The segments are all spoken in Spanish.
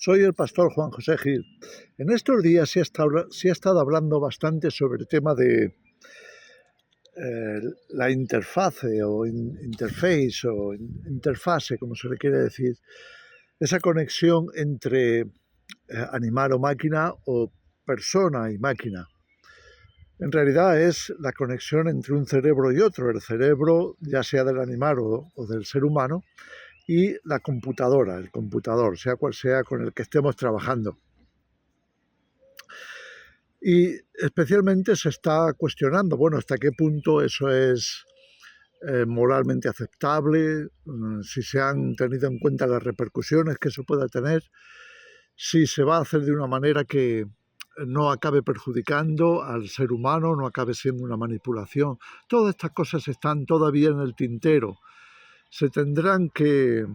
Soy el pastor Juan José Gil. En estos días se ha estado hablando bastante sobre el tema de la interfase o interface o interfase, como se le quiere decir, esa conexión entre animal o máquina o persona y máquina. En realidad es la conexión entre un cerebro y otro, el cerebro ya sea del animal o del ser humano, y la computadora, el computador, sea cual sea con el que estemos trabajando. Y especialmente se está cuestionando, bueno, hasta qué punto eso es moralmente aceptable, si se han tenido en cuenta las repercusiones que eso pueda tener, si se va a hacer de una manera que no acabe perjudicando al ser humano, no acabe siendo una manipulación. Todas estas cosas están todavía en el tintero. Se tendrán que,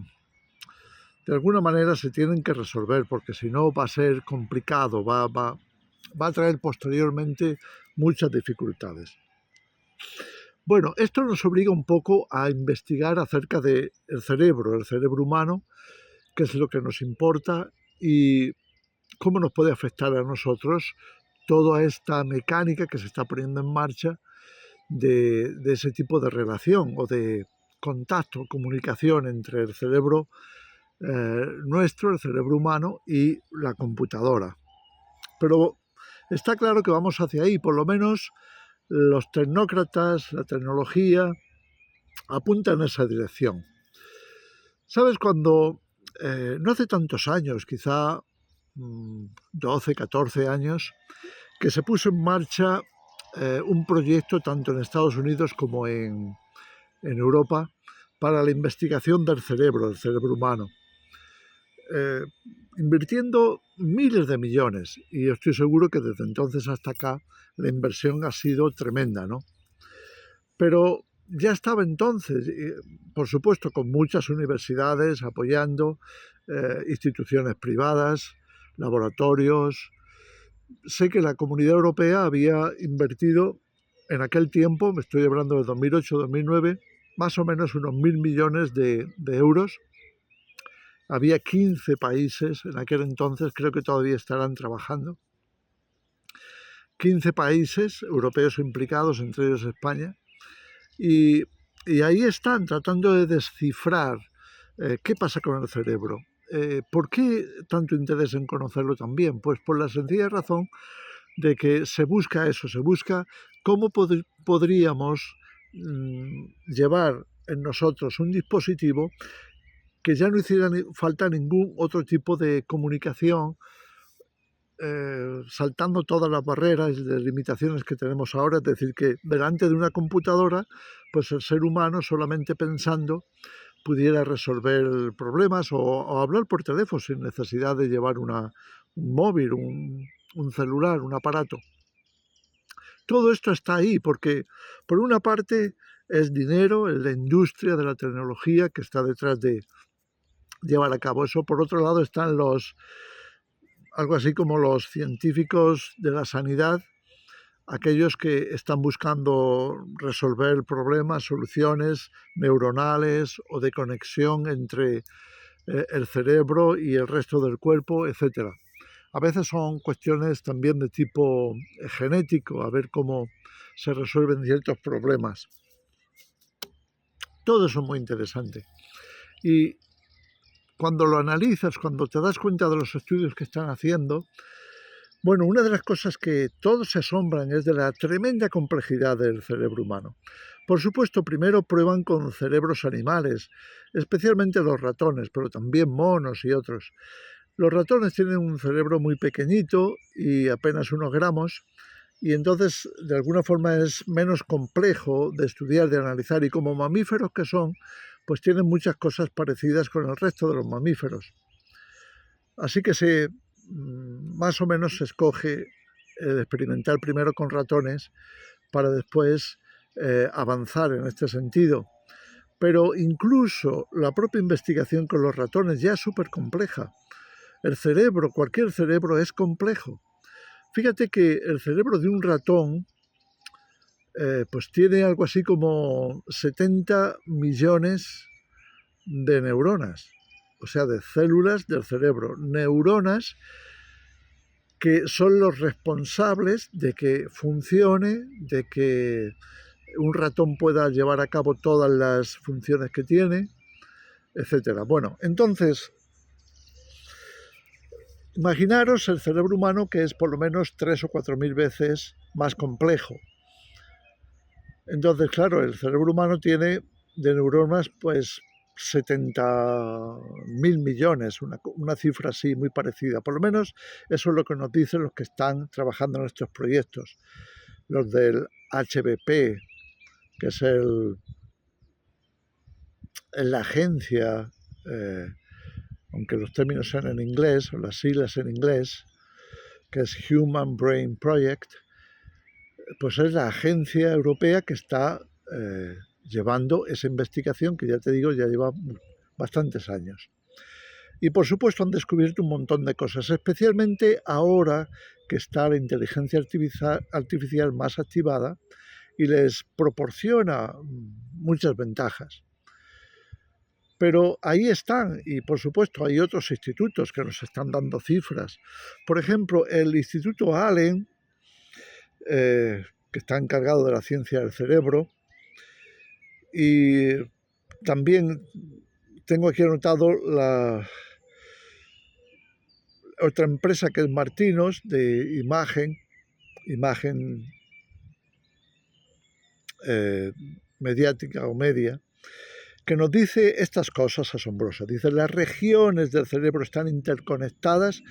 de alguna manera se tienen que resolver, porque si no va a ser complicado, va a traer posteriormente muchas dificultades. Bueno, esto nos obliga un poco a investigar acerca del cerebro humano, qué es lo que nos importa y cómo nos puede afectar a nosotros toda esta mecánica que se está poniendo en marcha de ese tipo de relación o de contacto, comunicación entre el cerebro nuestro, el cerebro humano y la computadora. Pero está claro que vamos hacia ahí, por lo menos los tecnócratas, la tecnología, apuntan en esa dirección. ¿Sabes? Cuando no hace tantos años, quizá 12, 14 años, que se puso en marcha un proyecto tanto en Estados Unidos como en Europa para la investigación del cerebro humano. Invirtiendo miles de millones, y estoy seguro que desde entonces hasta acá la inversión ha sido tremenda, ¿no? Pero ya estaba entonces, por supuesto, con muchas universidades apoyando, instituciones privadas, laboratorios. Sé que la Comunidad Europea había invertido en aquel tiempo, me estoy hablando de 2008-2009, más o menos unos 1.000 millones de euros. Había 15 países en aquel entonces, creo que todavía estarán trabajando. 15 países europeos implicados, entre ellos España. Y ahí están tratando de descifrar qué pasa con el cerebro. ¿Por qué tanto interés en conocerlo también? Pues por la sencilla razón de que se busca eso, se busca cómo podríamos llevar en nosotros un dispositivo que ya no hiciera falta ningún otro tipo de comunicación, saltando todas las barreras y las limitaciones que tenemos ahora. Es decir, que delante de una computadora, pues el ser humano solamente pensando pudiera resolver problemas o hablar por teléfono sin necesidad de llevar un móvil, un celular, un aparato. Todo esto está ahí porque, por una parte, es dinero, es la industria de la tecnología que está detrás de llevar a cabo eso. Por otro lado están algo así como los científicos de la sanidad, aquellos que están buscando resolver problemas, soluciones neuronales o de conexión entre el cerebro y el resto del cuerpo, etc. A veces son cuestiones también de tipo genético, a ver cómo se resuelven ciertos problemas. Todo eso es muy interesante. Y cuando lo analizas, cuando te das cuenta de los estudios que están haciendo, bueno, una de las cosas que todos se asombran es de la tremenda complejidad del cerebro humano. Por supuesto, primero prueban con cerebros animales, especialmente los ratones, pero también monos y otros. Los ratones tienen un cerebro muy pequeñito y apenas unos gramos, y entonces de alguna forma es menos complejo de estudiar, de analizar, y como mamíferos que son, pues tienen muchas cosas parecidas con el resto de los mamíferos. Así que más o menos se escoge experimentar primero con ratones para después avanzar en este sentido. Pero incluso la propia investigación con los ratones ya es súper compleja. El cerebro, cualquier cerebro es complejo. Fíjate que el cerebro de un ratón pues tiene algo así como 70 millones de neuronas. o sea, de células del cerebro, neuronas que son los responsables de que funcione, de que un ratón pueda llevar a cabo todas las funciones que tiene, etcétera. Bueno, entonces, imaginaros el cerebro humano, que es por lo menos 3 o 4 mil veces más complejo. Entonces, claro, el cerebro humano tiene de neuronas pues 70.000 millones, una cifra así muy parecida. Por lo menos eso es lo que nos dicen los que están trabajando en estos proyectos. Los del HBP, que es la agencia, aunque los términos sean en inglés, o las siglas en inglés, que es Human Brain Project, pues es la agencia europea que está llevando esa investigación que, ya te digo, ya lleva bastantes años. Y por supuesto han descubierto un montón de cosas, especialmente ahora que está la inteligencia artificial más activada y les proporciona muchas ventajas. Pero ahí están, y por supuesto hay otros institutos que nos están dando cifras. Por ejemplo, el Instituto Allen, que está encargado de la ciencia del cerebro, y también tengo aquí anotado la otra empresa que es Martinos, de imagen mediática o media, que nos dice estas cosas asombrosas. Dice, las regiones del cerebro están interconectadas,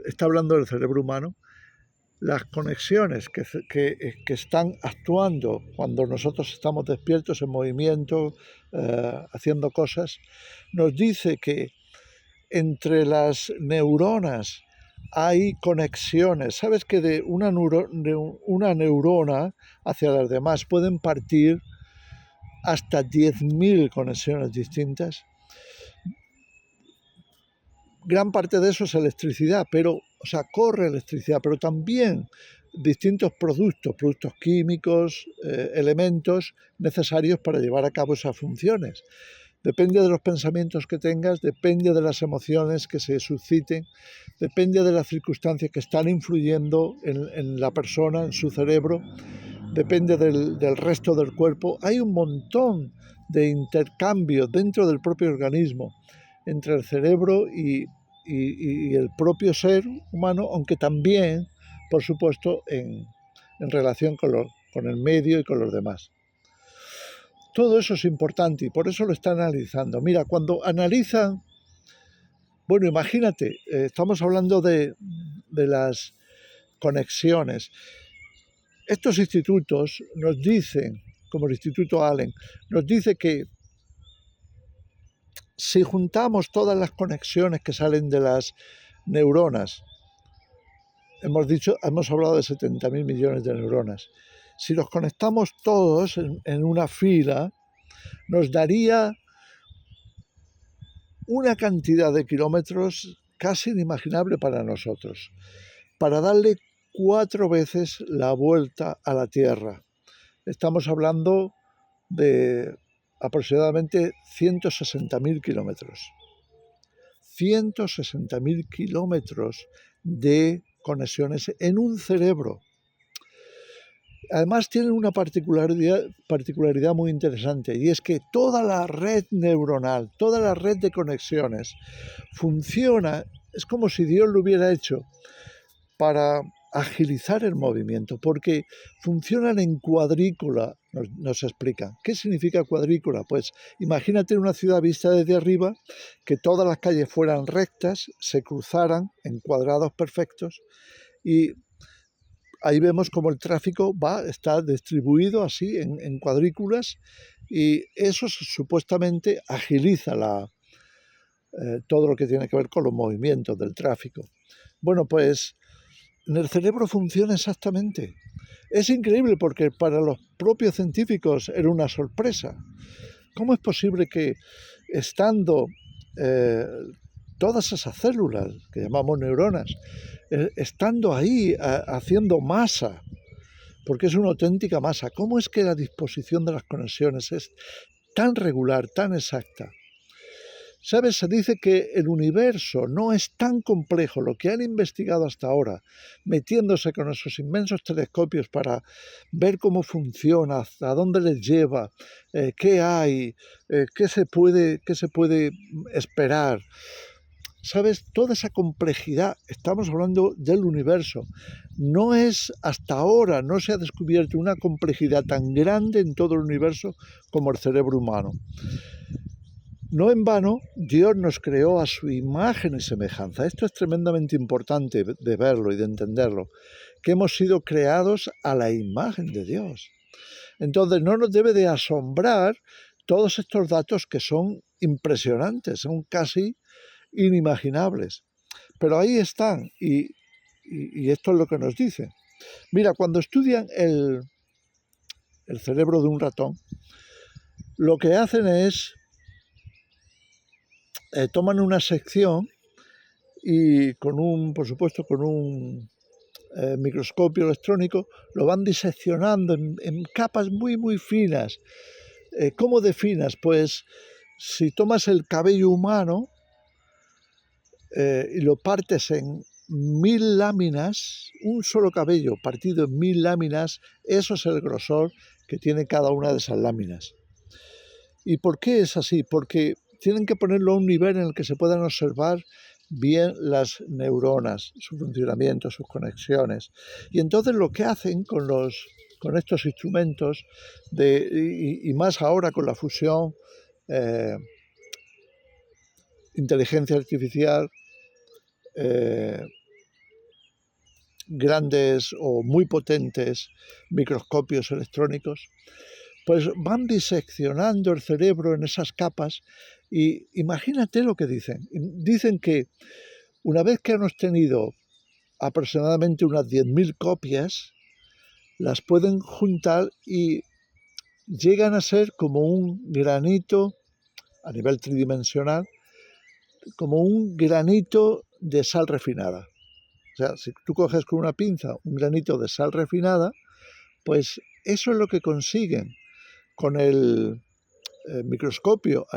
está hablando del cerebro humano, las conexiones que están actuando cuando nosotros estamos despiertos, en movimiento, haciendo cosas, nos dice que entre las neuronas hay conexiones. ¿Sabes que de una neurona hacia las demás pueden partir hasta 10.000 conexiones distintas? Gran parte de eso es electricidad, corre electricidad, pero también distintos productos químicos, elementos necesarios para llevar a cabo esas funciones. Depende de los pensamientos que tengas, depende de las emociones que se susciten, depende de las circunstancias que están influyendo en la persona, en su cerebro, depende del resto del cuerpo. Hay un montón de intercambios dentro del propio organismo entre el cerebro y el propio ser humano, aunque también, por supuesto, en relación con el medio y con los demás. Todo eso es importante y por eso lo están analizando. Mira, cuando analizan, bueno, imagínate, estamos hablando de las conexiones. Estos institutos nos dicen, como el Instituto Allen, nos dice que si juntamos todas las conexiones que salen de las neuronas, hemos hablado de 70.000 millones de neuronas, si los conectamos todos en una fila, nos daría una cantidad de kilómetros casi inimaginable para nosotros, para darle 4 veces la vuelta a la Tierra. Estamos hablando de aproximadamente 160.000 kilómetros. 160.000 kilómetros de conexiones en un cerebro. Además tienen una particularidad muy interesante, y es que toda la red neuronal, toda la red de conexiones funciona, es como si Dios lo hubiera hecho para agilizar el movimiento, porque funcionan en cuadrícula, nos explican. ¿Qué significa cuadrícula? Pues imagínate una ciudad vista desde arriba, que todas las calles fueran rectas, se cruzaran en cuadrados perfectos, y ahí vemos cómo el tráfico está distribuido así en cuadrículas, y eso supuestamente agiliza todo lo que tiene que ver con los movimientos del tráfico. Bueno, pues en el cerebro funciona exactamente. Es increíble porque para los propios científicos era una sorpresa. ¿Cómo es posible que estando todas esas células que llamamos neuronas, estando ahí haciendo masa, porque es una auténtica masa, cómo es que la disposición de las conexiones es tan regular, tan exacta? ¿Sabes? Se dice que el universo no es tan complejo, lo que han investigado hasta ahora, metiéndose con esos inmensos telescopios para ver cómo funciona, hasta dónde les lleva, qué hay, qué se puede esperar. ¿Sabes? Toda esa complejidad, estamos hablando del universo. No es hasta ahora, no se ha descubierto una complejidad tan grande en todo el universo como el cerebro humano. No en vano, Dios nos creó a su imagen y semejanza. Esto es tremendamente importante de verlo y de entenderlo, que hemos sido creados a la imagen de Dios. Entonces no nos debe de asombrar todos estos datos que son impresionantes, son casi inimaginables. Pero ahí están y esto es lo que nos dicen. Mira, cuando estudian el cerebro de un ratón, lo que hacen es toman una sección y por supuesto, con un microscopio electrónico, lo van diseccionando en capas muy, muy finas. ¿Cómo de finas? Pues si tomas el cabello humano y lo partes en 1000 láminas, un solo cabello partido en 1000 láminas, eso es el grosor que tiene cada una de esas láminas. ¿Y por qué es así? Porque tienen que ponerlo a un nivel en el que se puedan observar bien las neuronas, su funcionamiento, sus conexiones. Y entonces lo que hacen con estos instrumentos, y más ahora con la fusión, inteligencia artificial, grandes o muy potentes microscopios electrónicos, pues van diseccionando el cerebro en esas capas y imagínate lo que dicen. Dicen que una vez que han obtenido aproximadamente unas 10.000 copias, las pueden juntar y llegan a ser como un granito a nivel tridimensional, como un granito de sal refinada. O sea, si tú coges con una pinza un granito de sal refinada, pues eso es lo que consiguen con el microscopio,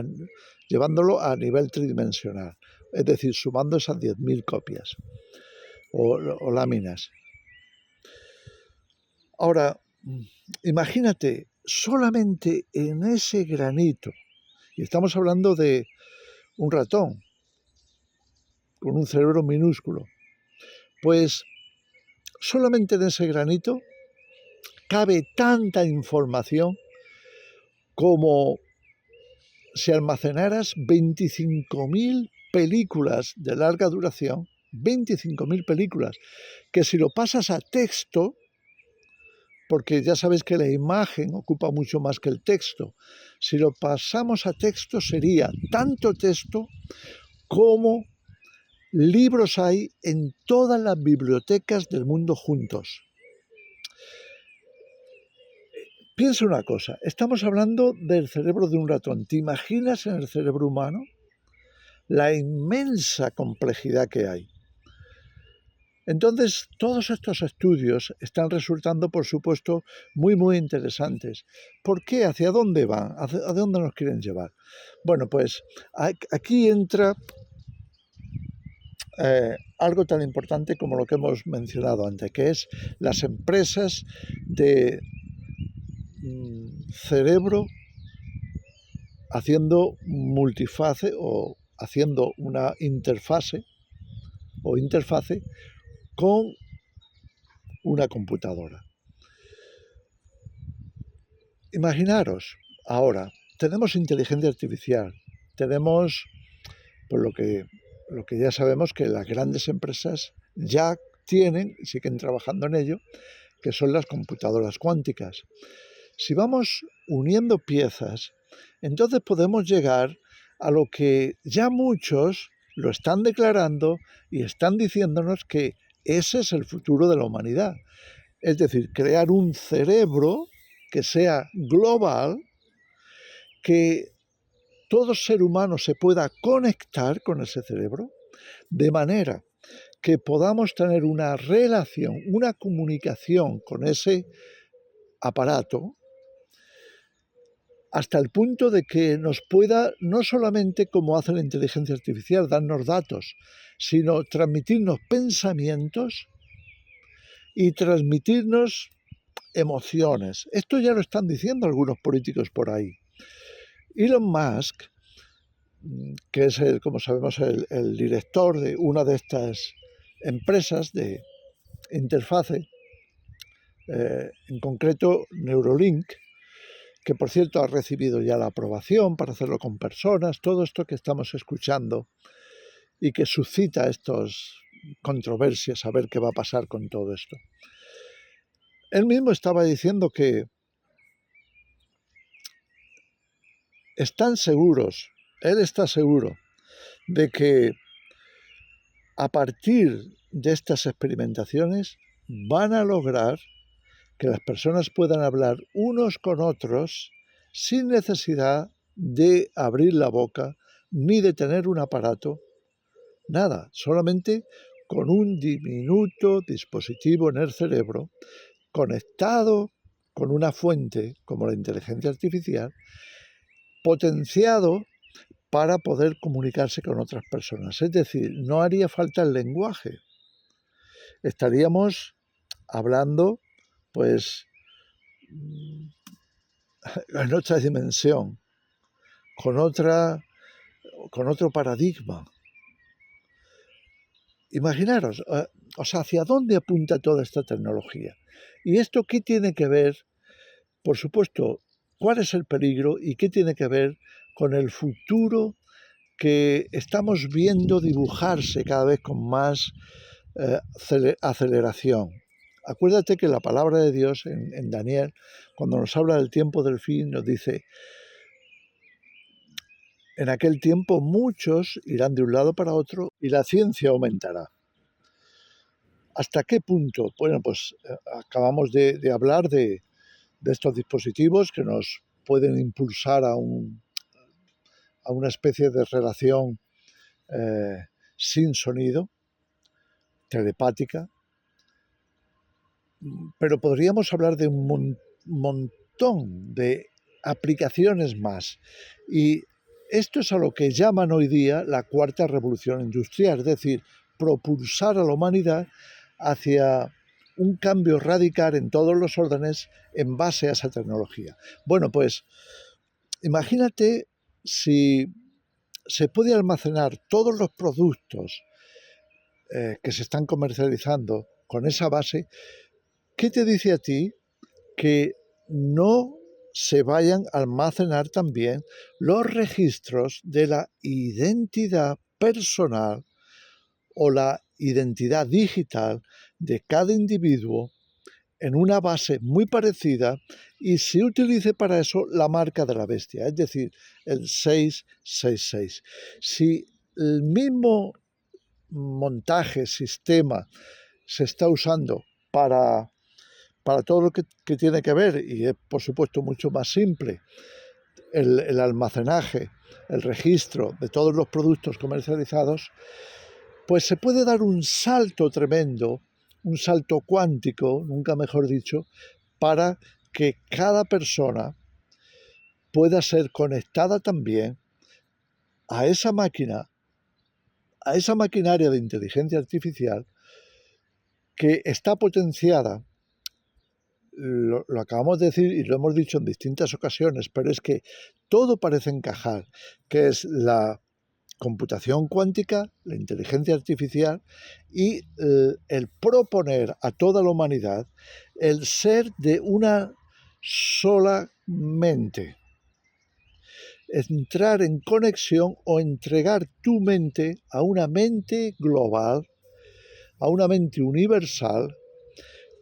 llevándolo a nivel tridimensional, es decir, sumando esas 10.000 copias o láminas. Ahora, imagínate, solamente en ese granito, y estamos hablando de un ratón con un cerebro minúsculo, pues solamente en ese granito cabe tanta información como si almacenaras 25.000 películas de larga duración, 25.000 películas, que si lo pasas a texto, porque ya sabéis que la imagen ocupa mucho más que el texto, si lo pasamos a texto sería tanto texto como libros hay en todas las bibliotecas del mundo juntos. Piensa una cosa, estamos hablando del cerebro de un ratón. ¿Te imaginas en el cerebro humano la inmensa complejidad que hay? Entonces, todos estos estudios están resultando, por supuesto, muy, muy interesantes. ¿Por qué? ¿Hacia dónde van? ¿Hacia dónde nos quieren llevar? Bueno, pues aquí entra algo tan importante como lo que hemos mencionado antes, que es las empresas de cerebro haciendo multifase o haciendo una interfase o interfase con una computadora. Imaginaros, ahora, tenemos inteligencia artificial, tenemos, pues lo que ya sabemos que las grandes empresas ya tienen y siguen trabajando en ello, que son las computadoras cuánticas. Si vamos uniendo piezas, entonces podemos llegar a lo que ya muchos lo están declarando y están diciéndonos que ese es el futuro de la humanidad. Es decir, crear un cerebro que sea global, que todo ser humano se pueda conectar con ese cerebro, de manera que podamos tener una relación, una comunicación con ese aparato hasta el punto de que nos pueda, no solamente como hace la inteligencia artificial, darnos datos, sino transmitirnos pensamientos y transmitirnos emociones. Esto ya lo están diciendo algunos políticos por ahí. Elon Musk, que es, como sabemos, el director de una de estas empresas de interfase, en concreto Neuralink, que por cierto ha recibido ya la aprobación para hacerlo con personas, todo esto que estamos escuchando y que suscita estas controversias, a ver qué va a pasar con todo esto. Él mismo estaba diciendo que están seguros, él está seguro de que a partir de estas experimentaciones van a lograr que las personas puedan hablar unos con otros sin necesidad de abrir la boca ni de tener un aparato, nada, solamente con un diminuto dispositivo en el cerebro conectado con una fuente como la inteligencia artificial, potenciado para poder comunicarse con otras personas. Es decir, no haría falta el lenguaje. Estaríamos hablando, pues, en otra dimensión, con otro paradigma. Imaginaros, hacia dónde apunta toda esta tecnología. ¿Y esto qué tiene que ver? Por supuesto, ¿cuál es el peligro y qué tiene que ver con el futuro que estamos viendo dibujarse cada vez con más aceleración? Acuérdate que la palabra de Dios en Daniel, cuando nos habla del tiempo del fin, nos dice: en aquel tiempo muchos irán de un lado para otro y la ciencia aumentará. ¿Hasta qué punto? Bueno, pues acabamos de hablar de estos dispositivos que nos pueden impulsar a una especie de relación sin sonido, telepática, pero podríamos hablar de un montón de aplicaciones más. Y esto es a lo que llaman hoy día la cuarta revolución industrial, es decir, propulsar a la humanidad hacia un cambio radical en todos los órdenes en base a esa tecnología. Bueno, pues imagínate si se puede almacenar todos los productos que se están comercializando con esa base. ¿Qué te dice a ti que no se vayan a almacenar también los registros de la identidad personal o la identidad digital de cada individuo en una base muy parecida y se utilice para eso la marca de la bestia, es decir, el 666? Si el mismo montaje, sistema, se está usando para todo lo que tiene que ver, y es por supuesto mucho más simple, el almacenaje, el registro de todos los productos comercializados, pues se puede dar un salto tremendo, un salto cuántico, nunca mejor dicho, para que cada persona pueda ser conectada también a esa máquina, a esa maquinaria de inteligencia artificial que está potenciada. Lo acabamos de decir y lo hemos dicho en distintas ocasiones, pero es que todo parece encajar, que es la computación cuántica, la inteligencia artificial y el proponer a toda la humanidad el ser de una sola mente, entrar en conexión o entregar tu mente a una mente global, a una mente universal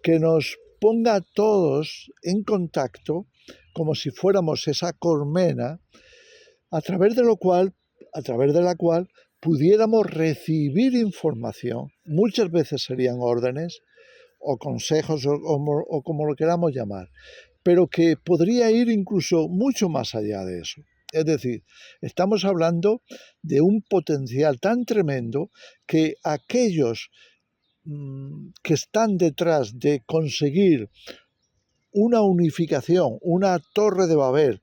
que nos ponga a todos en contacto como si fuéramos esa colmena a través de la cual pudiéramos recibir información. Muchas veces serían órdenes o consejos o como lo queramos llamar, pero que podría ir incluso mucho más allá de eso. Es decir, estamos hablando de un potencial tan tremendo que aquellos que están detrás de conseguir una unificación, una torre de Babel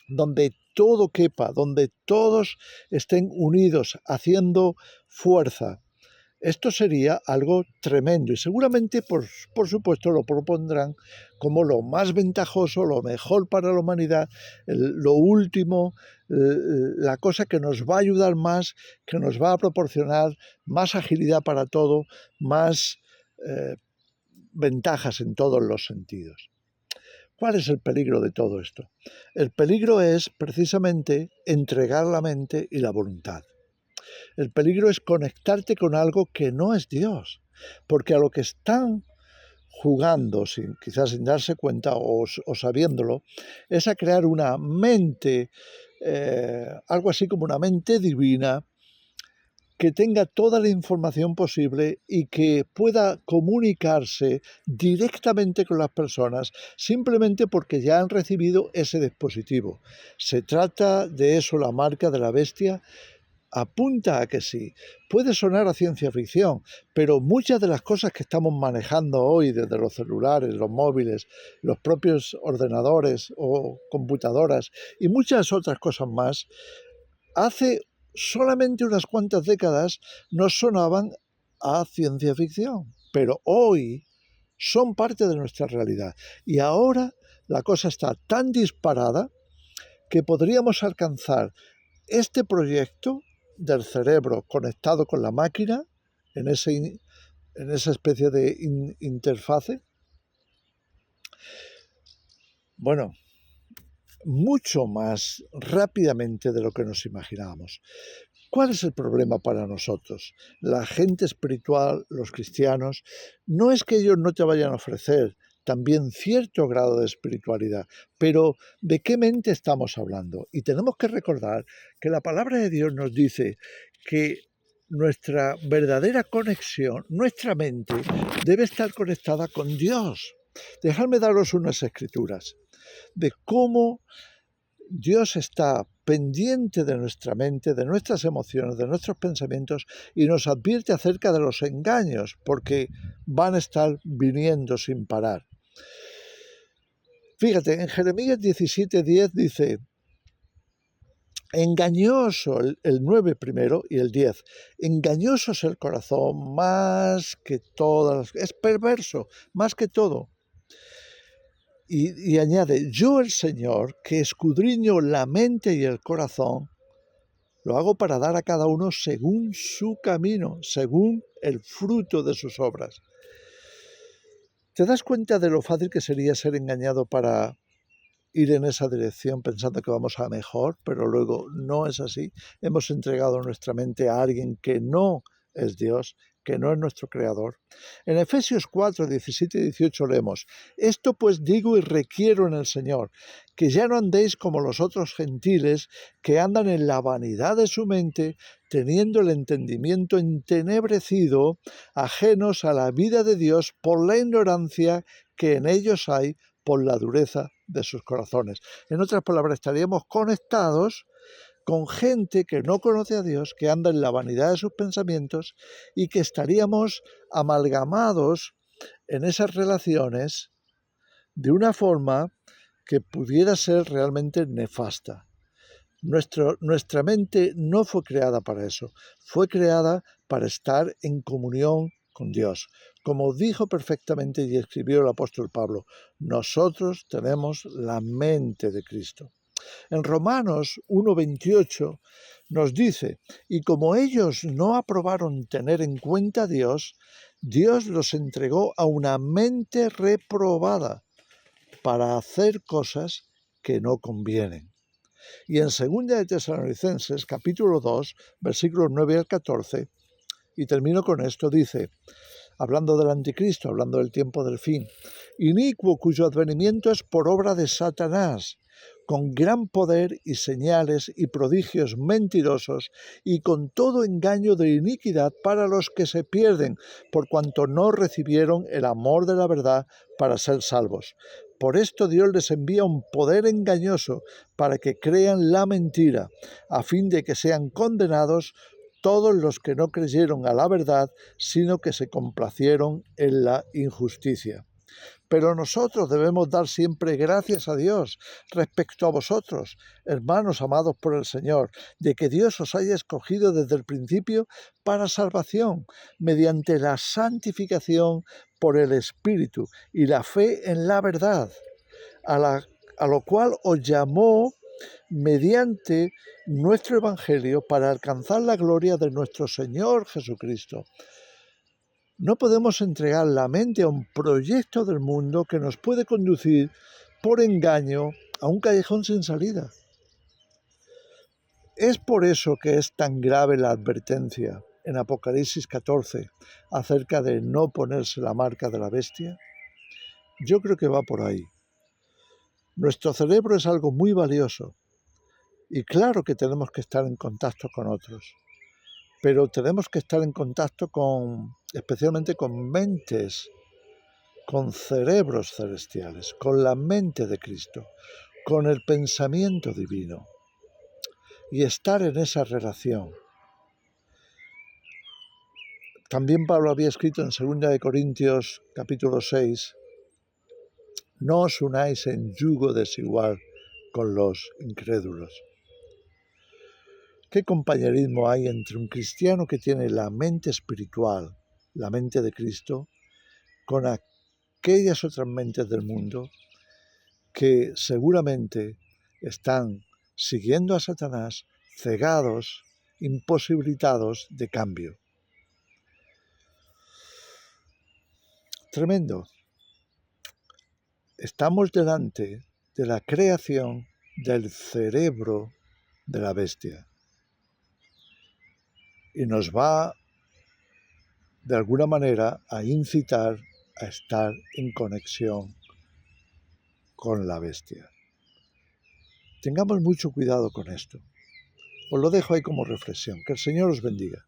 donde todo quepa, donde todos estén unidos, haciendo fuerza. Esto sería algo tremendo y seguramente, por supuesto, lo propondrán como lo más ventajoso, lo mejor para la humanidad, lo último, la cosa que nos va a ayudar más, que nos va a proporcionar más agilidad para todo, más ventajas en todos los sentidos. ¿Cuál es el peligro de todo esto? El peligro es precisamente entregar la mente y la voluntad. El peligro es conectarte con algo que no es Dios, porque a lo que están jugando, quizás sin darse cuenta o sabiéndolo, es a crear una mente, algo así como una mente divina, que tenga toda la información posible y que pueda comunicarse directamente con las personas simplemente porque ya han recibido ese dispositivo. Se trata de eso, la marca de la bestia. Apunta a que sí. Puede sonar a ciencia ficción, pero muchas de las cosas que estamos manejando hoy, desde los celulares, los móviles, los propios ordenadores o computadoras y muchas otras cosas más, hace solamente unas cuantas décadas nos sonaban a ciencia ficción, pero hoy son parte de nuestra realidad. Y ahora la cosa está tan disparada que podríamos alcanzar este proyecto del cerebro conectado con la máquina en esa especie de interfase. Bueno, mucho más rápidamente de lo que nos imaginábamos. ¿Cuál es el problema para nosotros? La gente espiritual, los cristianos, no es que ellos no te vayan a ofrecer también cierto grado de espiritualidad, pero ¿de qué mente estamos hablando? Y tenemos que recordar que la palabra de Dios nos dice que nuestra verdadera conexión, nuestra mente, debe estar conectada con Dios. Dejadme daros unas escrituras de cómo Dios está pendiente de nuestra mente, de nuestras emociones, de nuestros pensamientos y nos advierte acerca de los engaños, porque van a estar viniendo sin parar. Fíjate, en Jeremías 17:10 dice, engañoso, el 9 primero y el 10, engañoso es el corazón más que todas, es perverso más que todo. Y añade, yo el Señor, que escudriño la mente y el corazón, lo hago para dar a cada uno según su camino, según el fruto de sus obras. ¿Te das cuenta de lo fácil que sería ser engañado para ir en esa dirección pensando que vamos a mejor, pero luego no es así? Hemos entregado nuestra mente a alguien que no es Dios, que no es nuestro creador. En Efesios 4, 17 y 18 leemos, esto pues digo y requiero en el Señor, que ya no andéis como los otros gentiles que andan en la vanidad de su mente, teniendo el entendimiento entenebrecido, ajenos a la vida de Dios por la ignorancia que en ellos hay por la dureza de sus corazones. En otras palabras, estaríamos conectados con gente que no conoce a Dios, que anda en la vanidad de sus pensamientos y que estaríamos amalgamados en esas relaciones de una forma que pudiera ser realmente nefasta. Nuestra mente no fue creada para eso, fue creada para estar en comunión con Dios. Como dijo perfectamente y escribió el apóstol Pablo, nosotros tenemos la mente de Cristo. En Romanos 1:28 nos dice, y como ellos no aprobaron tener en cuenta a Dios, Dios los entregó a una mente reprobada para hacer cosas que no convienen. Y en 2 de Tesalonicenses, capítulo 2, versículos 9 al 14, y termino con esto, dice, hablando del anticristo, hablando del tiempo del fin, inicuo cuyo advenimiento es por obra de Satanás, con gran poder y señales y prodigios mentirosos y con todo engaño de iniquidad para los que se pierden, por cuanto no recibieron el amor de la verdad para ser salvos. Por esto Dios les envía un poder engañoso para que crean la mentira, a fin de que sean condenados todos los que no creyeron a la verdad, sino que se complacieron en la injusticia. Pero nosotros debemos dar siempre gracias a Dios respecto a vosotros, hermanos amados por el Señor, de que Dios os haya escogido desde el principio para salvación, mediante la santificación por el Espíritu y la fe en la verdad, a lo cual os llamó mediante nuestro Evangelio para alcanzar la gloria de nuestro Señor Jesucristo. No podemos entregar la mente a un proyecto del mundo que nos puede conducir por engaño a un callejón sin salida. Es por eso que es tan grave la advertencia en Apocalipsis 14 acerca de no ponerse la marca de la bestia. Yo creo que va por ahí. Nuestro cerebro es algo muy valioso y claro que tenemos que estar en contacto con otros, pero tenemos que estar en contacto especialmente con mentes, con cerebros celestiales, con la mente de Cristo, con el pensamiento divino y estar en esa relación. También Pablo había escrito en 2 Corintios capítulo 6, no os unáis en yugo desigual con los incrédulos. ¿Qué compañerismo hay entre un cristiano que tiene la mente espiritual, la mente de Cristo, con aquellas otras mentes del mundo que seguramente están siguiendo a Satanás, cegados, imposibilitados de cambio? Tremendo. Estamos delante de la creación del cerebro de la bestia y nos va de alguna manera a incitar a estar en conexión con la bestia. Tengamos mucho cuidado con esto. Os lo dejo ahí como reflexión. Que el Señor os bendiga.